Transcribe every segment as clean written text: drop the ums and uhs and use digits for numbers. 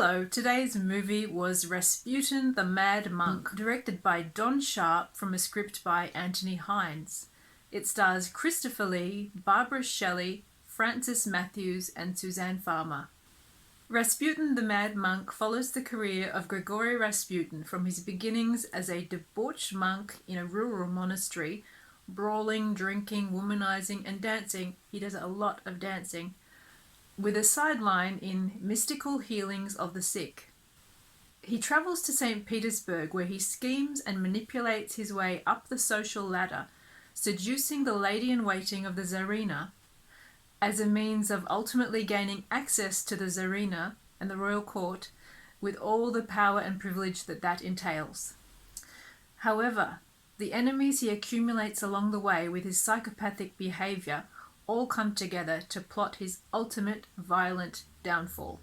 Hello, today's movie was Rasputin the Mad Monk, directed by Don Sharp from a script by Anthony Hinds. It stars Christopher Lee, Barbara Shelley, Francis Matthews and Suzan Farmer. Rasputin the Mad Monk follows the career of Grigori Rasputin from his beginnings as a debauched monk in a rural monastery, brawling, drinking, womanizing and dancing. He does a lot of dancing, with a sideline in mystical healings of the sick. He travels to St. Petersburg where he schemes and manipulates his way up the social ladder, seducing the lady-in-waiting of the Tsarina as a means of ultimately gaining access to the Tsarina and the royal court with all the power and privilege that entails. However, the enemies he accumulates along the way with his psychopathic behavior all come together to plot his ultimate violent downfall.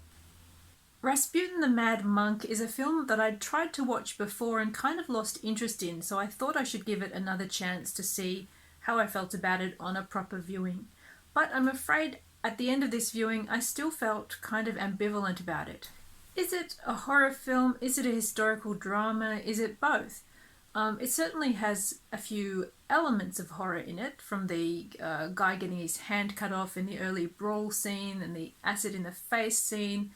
Rasputin the Mad Monk is a film that I'd tried to watch before and kind of lost interest in, so I thought I should give it another chance to see how I felt about it on a proper viewing. But I'm afraid at the end of this viewing I still felt kind of ambivalent about it. Is it a horror film? Is it a historical drama? Is it both? It certainly has a few elements of horror in it, from the guy getting his hand cut off in the early brawl scene and the acid in the face scene,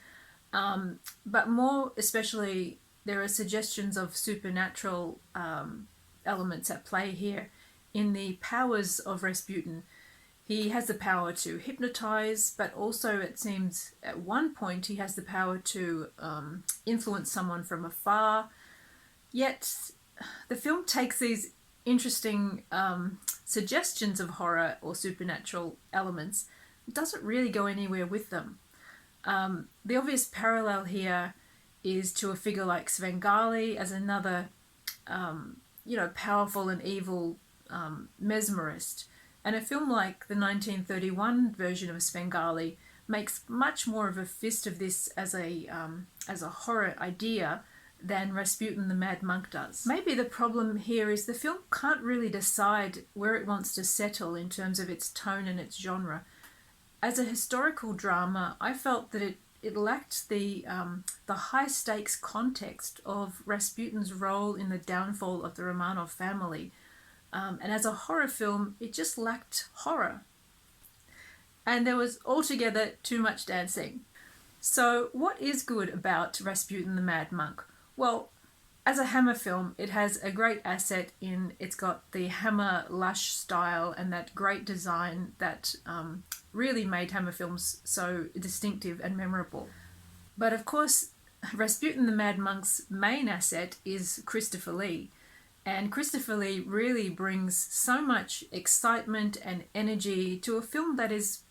but more especially there are suggestions of supernatural elements at play here in the powers of Rasputin. He has the power to hypnotize, but also it seems at one point he has the power to influence someone from afar. Yet the film takes these interesting suggestions of horror or supernatural elements, doesn't really go anywhere with them. The obvious parallel here is to a figure like Svengali as another, powerful and evil mesmerist. And a film like the 1931 version of Svengali makes much more of a fist of this as a horror idea than Rasputin the Mad Monk does. Maybe the problem here is the film can't really decide where it wants to settle in terms of its tone and its genre. As a historical drama, I felt that it lacked the high-stakes context of Rasputin's role in the downfall of the Romanov family. And as a horror film, it just lacked horror. And there was altogether too much dancing. So what is good about Rasputin the Mad Monk? Well, as a Hammer film, it has a great asset in it's got the Hammer lush style and that great design that really made Hammer films so distinctive and memorable. But of course, Rasputin the Mad Monk's main asset is Christopher Lee. And Christopher Lee really brings so much excitement and energy to a film that is,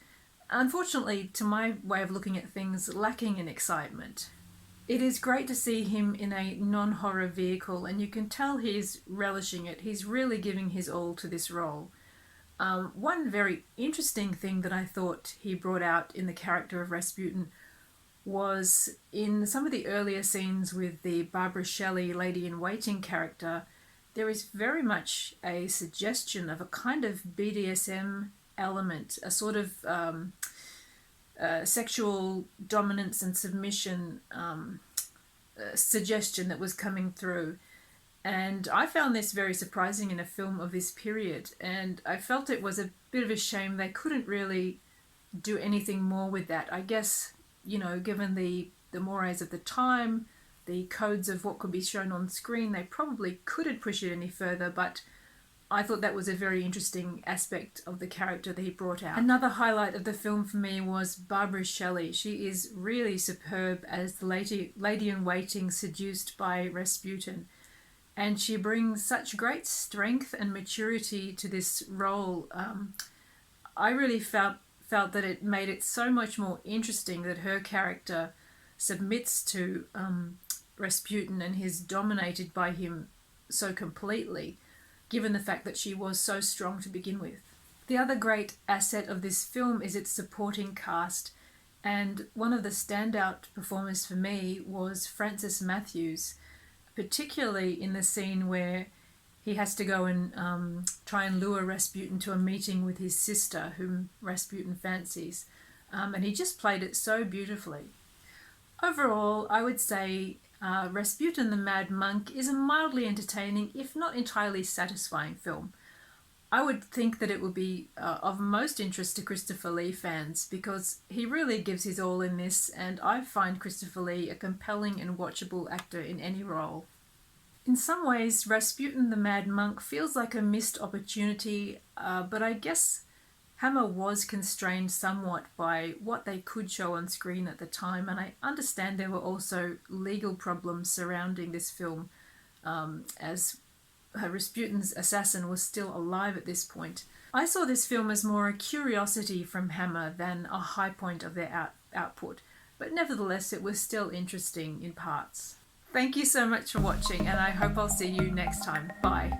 unfortunately, to my way of looking at things, lacking in excitement. It is great to see him in a non-horror vehicle, and you can tell he's relishing it. He's really giving his all to this role. One very interesting thing that I thought he brought out in the character of Rasputin was in some of the earlier scenes with the Barbara Shelley lady-in-waiting character. There is very much a suggestion of a kind of BDSM element, a sort of sexual dominance and submission suggestion that was coming through. And I found this very surprising in a film of this period, and I felt it was a bit of a shame they couldn't really do anything more with that. I guess, given the mores of the time, the codes of what could be shown on screen, they probably couldn't push it any further, but I thought that was a very interesting aspect of the character that he brought out. Another highlight of the film for me was Barbara Shelley. She is really superb as the lady-in-waiting seduced by Rasputin, and she brings such great strength and maturity to this role. I really felt that it made it so much more interesting that her character submits to Rasputin and is dominated by him so completely, given the fact that she was so strong to begin with. The other great asset of this film is its supporting cast, and one of the standout performers for me was Francis Matthews, particularly in the scene where he has to go and try and lure Rasputin to a meeting with his sister, whom Rasputin fancies, and he just played it so beautifully. Overall, I would say Rasputin the Mad Monk is a mildly entertaining, if not entirely satisfying film. I would think that it would be of most interest to Christopher Lee fans because he really gives his all in this, and I find Christopher Lee a compelling and watchable actor in any role. In some ways, Rasputin the Mad Monk feels like a missed opportunity, but I guess Hammer was constrained somewhat by what they could show on screen at the time, and I understand there were also legal problems surrounding this film, as Rasputin's assassin was still alive at this point. I saw this film as more a curiosity from Hammer than a high point of their output, but nevertheless it was still interesting in parts. Thank you so much for watching, and I hope I'll see you next time. Bye.